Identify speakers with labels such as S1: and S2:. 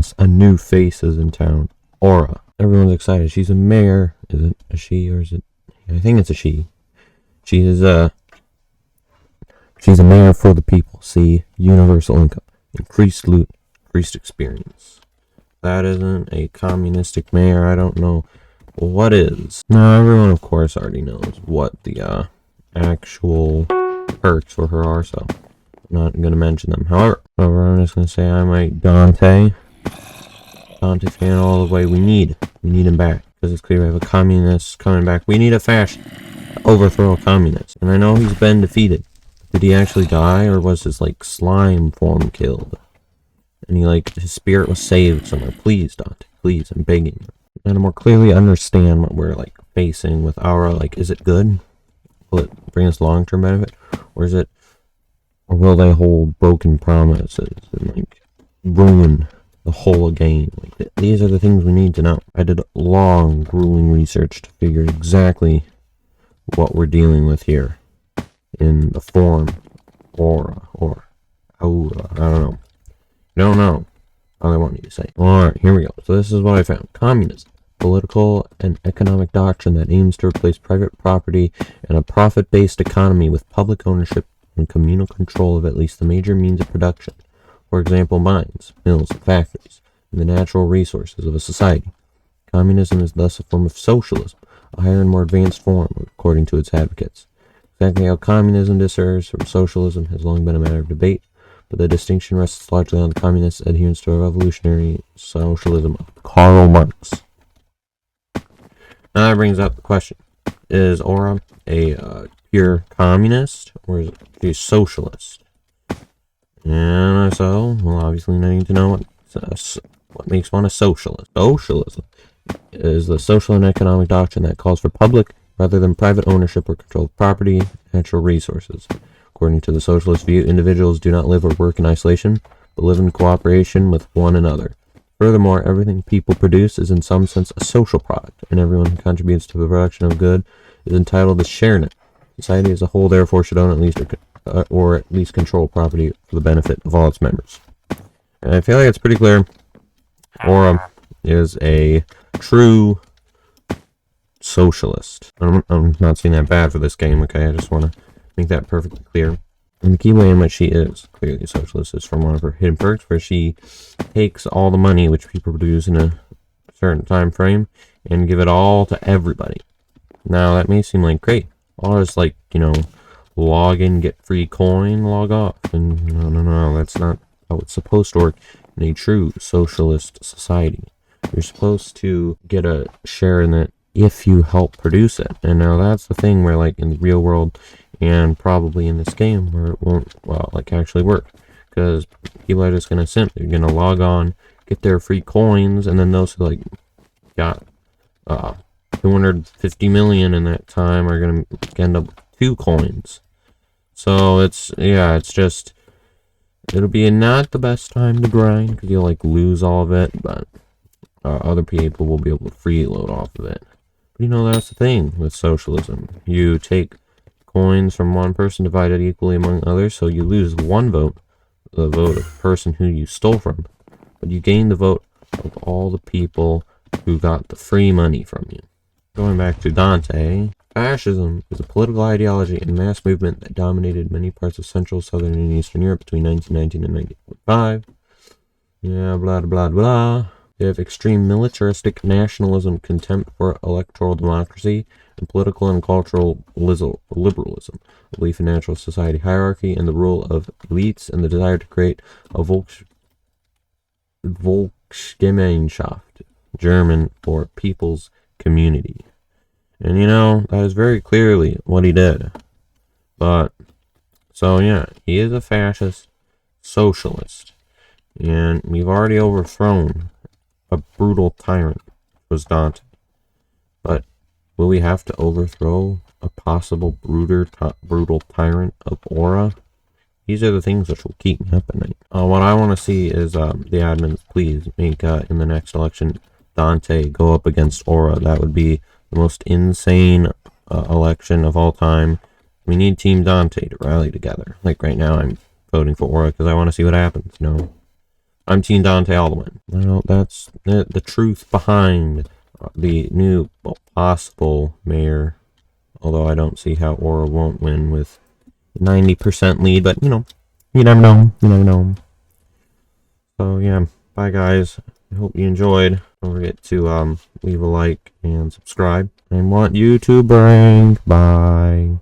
S1: Yes, a new face is in town. Aura. Everyone's excited. She's a mayor. Is it a she or is it? I think it's a she. She's a mayor for the people. See, universal income, increased loot, increased experience. That isn't a communistic mayor. I don't know what is. Now, everyone, of course, already knows what the actual perks for her are, so I'm not going to mention them. However, I'm just going to say I might Dante fan all the way. We need him back, because it's clear we have a communist coming back. We need a fascist to overthrow a communist. And I know he's been defeated. Did he actually die, or was his, like, slime form killed? And he, like, his spirit was saved somewhere. Please, Dante, please, I'm begging you. And to more clearly understand what we're, like, facing with Aura, like, is it good? Will it bring us long-term benefit? Or will they hold broken promises and, like, ruin the whole game? Like, these are the things we need to know. I did long, grueling research to figure exactly what we're dealing with here in the form Aura or Aura. I don't know. All I want you to say. Alright, here we go. So this is what I found. Communism. Political and economic doctrine that aims to replace private property and a profit-based economy with public ownership and communal control of at least the major means of production. For example, mines, mills, and factories, and the natural resources of a society. Communism is thus a form of socialism, a higher and more advanced form, according to its advocates. Exactly how communism differs from socialism has long been a matter of debate, but the distinction rests largely on the communist adherence to a revolutionary socialism of Karl Marx. Now that brings up the question, is Aura a pure communist, or is she a socialist? And so, well, obviously I need to know what makes one a socialist. Socialism is the social and economic doctrine that calls for public rather than private ownership or control of property, natural resources. According to the socialist view, individuals do not live or work in isolation, but live in cooperation with one another. Furthermore, everything people produce is in some sense a social product, and everyone who contributes to the production of good is entitled to share in it. Society as a whole, therefore, should own at least or at least control property for the benefit of all its members. And I feel like it's pretty clear. Aura is a true socialist. I'm not saying that bad for this game, okay? I just want to make that perfectly clear. And the key way in which she is clearly a socialist is from one of her hidden perks, where she takes all the money which people produce in a certain time frame and give it all to everybody. Now, that may seem like great. Or it's like, log in, get free coin, log off. And no, that's not how it's supposed to work in a true socialist society. You're supposed to get a share in it if you help produce it. And now that's the thing where, like, in the real world, and probably in this game, where it won't, actually work. Because people are just going to simp. They're going to log on, get their free coins, and then those who, got 250 million in that time are going to end up with 2 coins. So it'll be not the best time to grind, because you'll, lose all of it, but other people will be able to freeload off of it. But that's the thing with socialism. You take coins from one person, divided equally among others, so you lose one vote, the vote of the person who you stole from, but you gain the vote of all the people who got the free money from you. Going back to Dante, fascism is a political ideology and mass movement that dominated many parts of Central, Southern, and Eastern Europe between 1919 and 1945. Yeah, blah, blah, blah. They have extreme militaristic nationalism, contempt for electoral democracy, and political and cultural liberalism, belief in natural society hierarchy, and the rule of elites, and the desire to create a Volksgemeinschaft, German for people's community. And that is very clearly what he did. But, so yeah, he is a fascist socialist. And we've already overthrown a brutal tyrant, was Dante. But will we have to overthrow a possible brutal tyrant of Aura? These are the things that will keep me up at night. What I want to see is the admins please make in the next election Dante go up against Aura. That would be the most insane election of all time. We need Team Dante to rally together. Like right now, I'm voting for Aura because I want to see what happens. I'm Team Dante all the way. Well, that's the truth behind the new possible mayor. Although I don't see how Aura won't win with 90% lead, but you know, you never know. You never know. So yeah, bye guys. I hope you enjoyed. Don't forget to leave a like and subscribe. I want you to bring. Bye.